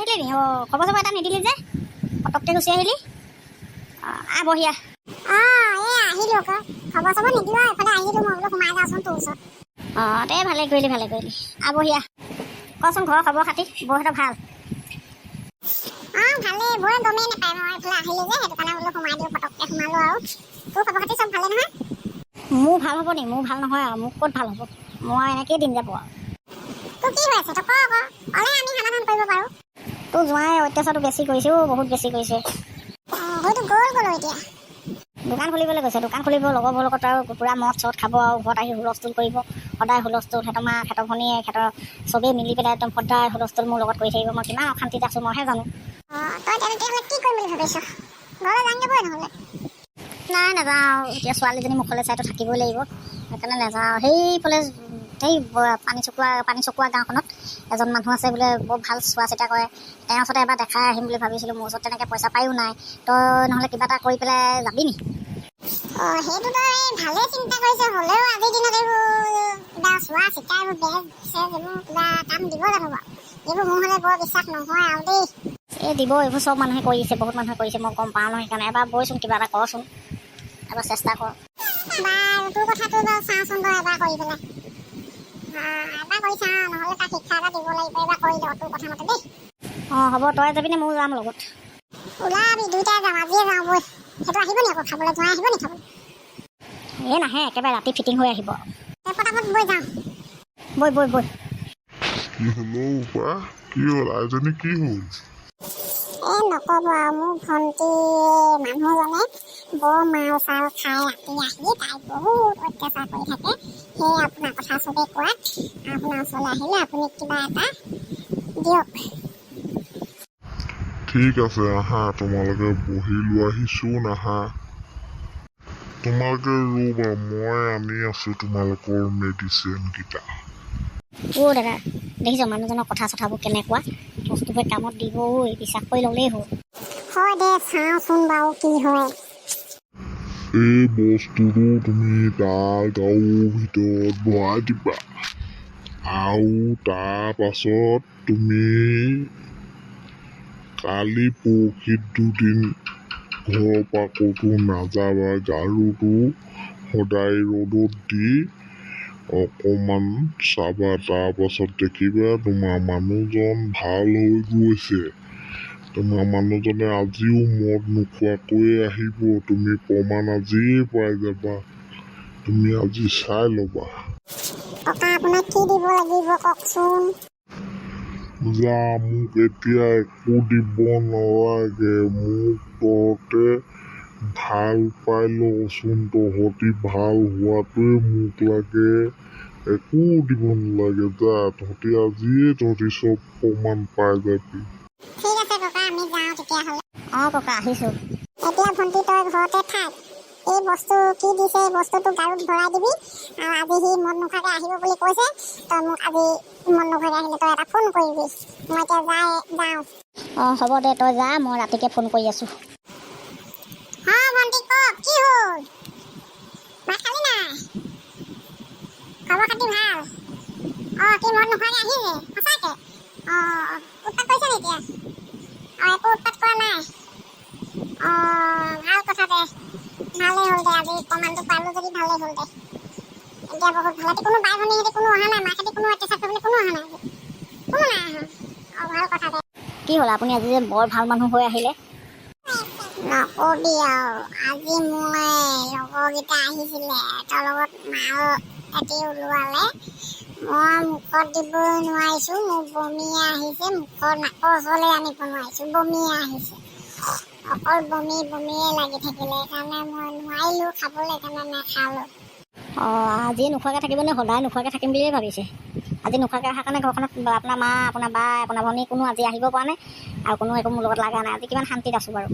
আহিলি নি? খবৰ চবৰ এটা নিদিলি যে পটককৈ গুচি আহিলি। বঢ়িয়া। আহিলো আকৌ খবৰ চবৰ নিদিলো এফালে আহিলো মই বোলো সোমাই যাওঁচোন তোৰ ওচৰত। দে ভালে কৰিলি বঢ়িয়া। কচোন ঘৰৰ খবৰ খাতি বৌহঁতৰ ভাল? ভালেই বৌয়ে গমেই নাপায় মই এইফালে আহিলো যে সেইটো কাৰণে বোলো সোমাই দিওঁ পটককৈ সোমালো আৰু। তোৰ খবৰ খাতি চব ভালে নহয়? মোৰ ভাল হ'ব নি? মোৰ ভাল নহয় আৰু মোক ক'ত ভাল হ'ব, মই এনেকেই দিন যাব আৰু। তোৰ কি হৈ আছে তই ক আকৌ, ক'লে আমি সমাধান কৰিব পাৰোঁ। তোৰ জোঁৱাই অত্যাচাৰটো বেছি কৰিছে বহুত বেছি কৰিছে। হয়তো গ'ল এতিয়া দোকান খুলিবলৈ গৈছে, দোকান খুলিব লগৰবোৰৰ লগত আৰু পূৰা মদ চদ খাব আৰু ঘৰত আহি হুলস্থুল কৰিব। সদায় হুলস্থুল, সিহঁতৰ মা সিহঁতৰ ভনীয়ে সিহঁতৰ চবেই মিলি পেলাই একদম সদায় হুলস্থুল মোৰ লগত কৰি থাকিব। মই কিমান অশান্তিত আছোঁ মইহে জানো। তই তেতিয়াহ'লে কি কৰিম বুলি ভাবিছ? ঘৰলৈ যাওঁগৈ নহ'লে? নাই নাযাওঁ, এতিয়া ছোৱালীজনী মুখলৈ চাইতো থাকিবই লাগিব, সেইকাৰণে নাযাওঁ। সেইফালে সেই পানী চকোৱা গাঁওখনত এজন মানুহ আছে বোলে, বৰ ভাল চোৱা চিতা কৰে। তেওঁৰ ওচৰতে এবাৰ দেখাই আহিম বুলি ভাবিছিলোঁ। মোৰ ওচৰত তেনেকৈ পইচা পায়ো নাই। তই নহ'লে কিবা এটা কৰি পেলাই যাবি নি? সেইটো তই ভালেই চিন্তা কৰিছ, হ'লেও আজিৰ দিনত এইবোৰ কিবা চোৱা চিতা এইবোৰ বেজ এইবোৰ কিবা কাম দিব জানো বাৰু? এইবোৰ মোৰ হ'লে বৰ বিশ্বাস নহয় আৰু দেই। দিব, এইবোৰ চব মানুহে কৰিছে, বহুত মানুহে কৰিছে, মই গম পাওঁ নহয়। সেইকাৰণে এবাৰ বৈচোন কিবা এটা কৰচোন, এবাৰ চেষ্টা কৰ। বাৰু তোৰ কথাটো বাৰু চাওঁচোন বাৰু এবাৰ কৰি পেলাই। এবাৰ কৰি চাওঁ, নহ'লে তাক শিক্ষা এটা দিব লাগিব। এবাৰ কৰি লওঁ তোৰ কথা মতে দেই। হ'ব, তই যাবিনে ময়ো যাম লগত? ওলাবি দুইটাই যাম, আজিয়ে যাওঁ বৈ। সেইটো আহিব নি আকৌ খাবলৈ? জোঁৱাই আহিব নি খাবলৈ? নাহে, একেবাৰে ৰাতি ফিটিং হৈ আহিব। পটাপট বৈ যাওঁ। বৈ। কি হ'লো বা? কি হ'ল আইজনী, কি হ'ল? নক'ব আৰু মোৰ ভণ্টি মানুহজনে বৰ মাল চাল খাই ৰাতি আহি তাইক বহুত অত্যাচাৰ কৰি থাকে। সেয়ে আপোনাৰ কথা চবেই কোৱাত আপোনাৰ ওচৰলৈ আহিলে, আপুনি কিবা এটা দিয়ক। ঠিক আছে আহা, তোমালোকে বহি লোৱাহি চোন আহা। তোমালোকে ৰ'বা, মই আনি আছোঁ তোমালোকৰ মেডিচিনকেইটা। দাদা দেখিছ মানুহজনৰ কথা চথাবোৰ কেনেকুৱা, বস্তুবোৰ কামত দিব, বিশ্বাস কৰি ল'লেই হ'ল। হয় দে, চাওঁচোন বাৰু কি হয়। এই বস্তুটো তুমি তাৰ গাৰুৰ ভিতৰত ভৰাই দিবা, আৰু তাৰ পাছত তুমি কালি পৰহি দুদিন ঘৰৰ পৰা ক'তো নাযাবা। গাৰুটো সদায় ৰ'দত দি অকণমান চাবা, তাৰ পাছত দেখিবা তোমাৰ মানুহজন ভাল হৈ গৈছে। তোমাৰ মানুহজনে আজিও মদ নোখোৱাকৈয়ে আহিব, তুমি প্ৰমাণ আজিয়ে পাই যাবা। তুমি আজি চাই ল'বা। ককা আপোনাক কি দিব লাগিব কওকচোন? মোক এতিয়া একো দিব নালাগে, মোক তহঁতে ভাল পাই লচোন। তহঁতি ভাল হোৱাটোৱে মোক লাগে, একো দিব নালাগে। তহঁতি আজিয়ে চব প্ৰমাণ পাই যাবি। ঠিক আছে ককা, আমি যাওঁ তেতিয়াহ'লে। ককা আহিছোঁ। এতিয়া ভণ্টি তই ঘৰতে থাক। এই বস্তু কি দিছে, এই বস্তুটো গাৰুত ভৰাই দিবি। আৰু আজি সি মদ নোখোৱাকৈ আহিব বুলি কৈছে, তই মোক আজি মদ নোখোৱাকৈ আহিলে তই এটা ফোন কৰিবি। মই এতিয়া যাওঁ। হ'ব দে, তই যা, মই ৰাতিকে ফোন কৰি আছোঁ। ভণ্টি কওক, কি হ'ল? ভাত খালি নাই? খবৰ খাতি ভাল? কি মদ নোখোৱাকৈ আহিছে সঁচাকৈ? উৎপাত কৰিছে নি এতিয়া? একো উৎপাত কৰা নাই? ভাল কথা দে, ভালেই হ'ল দে, আজি প্ৰমাণটো পালোঁ যদি ভালেই হ'ল দে। এতিয়া বহুত ভাল। কোনো বাই ভনীহঁতি কোনো অহা নাই? মাকহঁতি কোনো অত্যাচাৰ কৰিবলৈ কোনো অহা নাই? কোনো নাই অহা? ভাল কথা দে। কি হ'ল, আপুনি আজি যে বৰ ভাল মানুহ হৈ আহিলে? নকবি আৰু, আজি মই লগৰকেইটা আহিছিলে, তাৰ লগত মাল এটি ওলোৱালে। মই মুখত দিবই নোৱাৰিছোঁ, মোৰ বমিয়ে আহিছে। মুখৰ নাকৰ ওচৰলৈ আনিব নোৱাৰিছোঁ, বমিয়ে আহিছে। অকল বমিয়ে লাগি থাকিলে, সেইকাৰণে মই নোৱাৰিলোঁ খাবলৈ, সেইকাৰণে নাখালোঁ। আজি নোখোৱাকৈ থাকিবনে সদায় নোখোৱাকৈ থাকিম বুলিয়ে ভাবিছে? আজি নোখোৱাকৈ অহাৰ কাৰণে ঘৰখনত আপোনাৰ মা, আপোনাৰ বা, আপোনাৰ ভনী কোনো আজি আহিব পৰা নাই, আৰু কোনো একো মোৰ লগত লগা নাই। আজি কিমান শান্তিত আছোঁ বাৰু।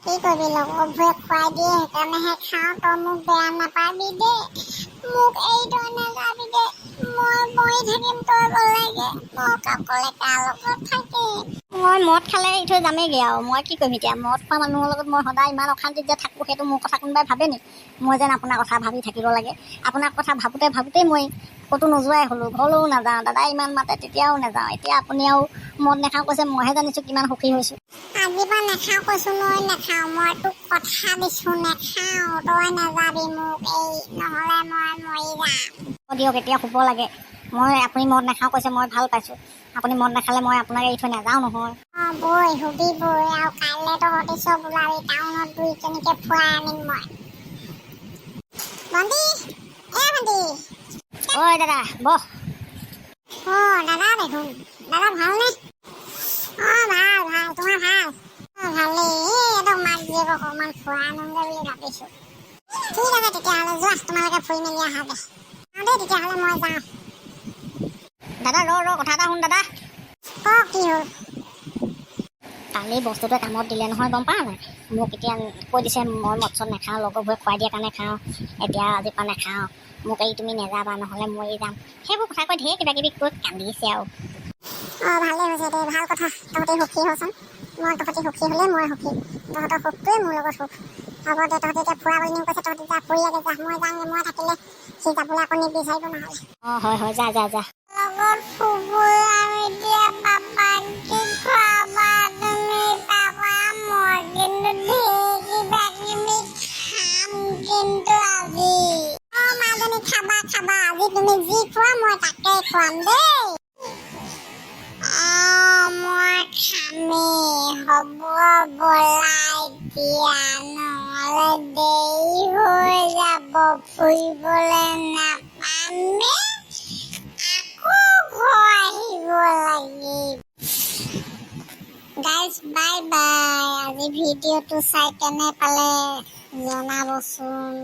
কি কৰিবি, লগৰবোৰে খুৱাই দিয়ে সেইকাৰণেহে খাওঁ। তই মোক বেয়া নাপাবি দেই, মোক এৰি তই নাযাবি দেই। মই মৰি থাকিম তই গ'লেগে, মই অকলে কাৰ লগত থাকিম? মই মদ খালে এৰি থৈ যামেইগৈ আৰু, মই কি কৰিম এতিয়া? মদ খোৱা মানুহৰ লগত মই সদায় ইমান অশান্তিত যে থাকোঁ, সেইটো মোৰ কথা কোনোবাই ভাবে নি? মই যেন আপোনাৰ কথা ভাবি থাকিব লাগে। আপোনাৰ কথা ভাবোঁতেই মই ক'তো নোযোৱাই হ'লোঁ, ঘৰলৈও নাযাওঁ। দাদাই ইমান মাতে তেতিয়াও নাযাওঁ। এতিয়া আপুনি আৰু মদ নাখাওঁ কৈছে, মইহে জানিছোঁ কিমান সুখী হৈছোঁ। আজিৰ পৰা নাখাওঁ কৈছোঁ নহয়, নাখাওঁ। মই তোক কথা দিছোঁ নাখাওঁ, তই নাযাবি মোক এই, নহ'লে মই মৰি যাম। দিয়ক এতিয়া শুব লাগে। আপুনি মদ নাখাওঁ কৈছে, মই ভাল পাইছোঁ। আপুনি মদ নাখালে মই আপোনাক এৰি থৈ নাযাওঁ নহয়। অঁ বৈ শুবি বৈ, আৰু কাইলৈ তহঁতি চব ওলাবি, টাউনত দুইজনীকে ফুৰাই আনিম মই। ভণ্টি, ভণ্টি। ঐ দাদা বহ। অঁ দাদা দেখোন, দাদা ভালনে? অঁ ভাল ভাল, তোমাৰ ভাল? অঁ ভালেই, এইটো মাক জীয়েক অকণমান ফুৰাই আনোগৈ বুলি ভাবিছোঁ। ঠিক আছে তেতিয়াহ'লে যোৱা, তোমালোকে ফুৰি মেলি আহাগৈ। অঁ দেই তেতিয়াহ'লে মই যাওঁ। দাদা ৰ কথা এটা শুন দাদা। অঁ কি হ'ল? কালি বস্তুটোৱে কামত দিলে নহয়, গম পাওঁ নাই? মোক এতিয়া কৈ দিছে মই মদ চদ নাখাওঁ, লগৰবোৰে খুৱাই দিয়াৰ কাৰণে খাওঁ, এতিয়া আজিৰ পৰা নাখাওঁ, মোক এই তুমি নেযাবা নহ'লে মৰি যাম, সেইবোৰ কথা কৈ ঢেৰ কিবা কিবি কৈ কান্দিছে আৰু। অঁ ভালেই হৈছে দে, ভাল কথা, তহঁতি সুখী হচোন। তহঁতি সুখী হ'লে মই সুখী, তহঁতৰ সুখটোৱে মোৰ লগত সুখ। হ'ব দে, তহঁতি এতিয়া ফুৰাবলৈ নিম কৈছে, তহঁতি যা ফুৰি আগে যা, মই যাওঁগৈ, মই থাকিলে সি যাবলৈ আকৌ নিবিচাৰিব নহ'লে। অঁ হয় যা যা যা। লগত ফুবই আৰু এতিয়া পাপাক কি খুৱাবা তুমি পাপা, মই কিন্তু ঢেৰ কিবা কিবি খাম কিন্তু আজি। অঁ মাজনী খাবা খাবা, আজি তুমি যি খোৱা মই তাকেই খুৱাম দেই। অঁ মই খামেই, হ'ব বলা এতিয়া, নহ'লে দেৰি হৈ যাব, ফুৰিবলৈ নাপামেই, আকৌ ঘৰ আহিব লাগিব। গাইজ বাই বাই, আজি ভিডিঅ'টো চাই কেনে পালে জনাবচোন।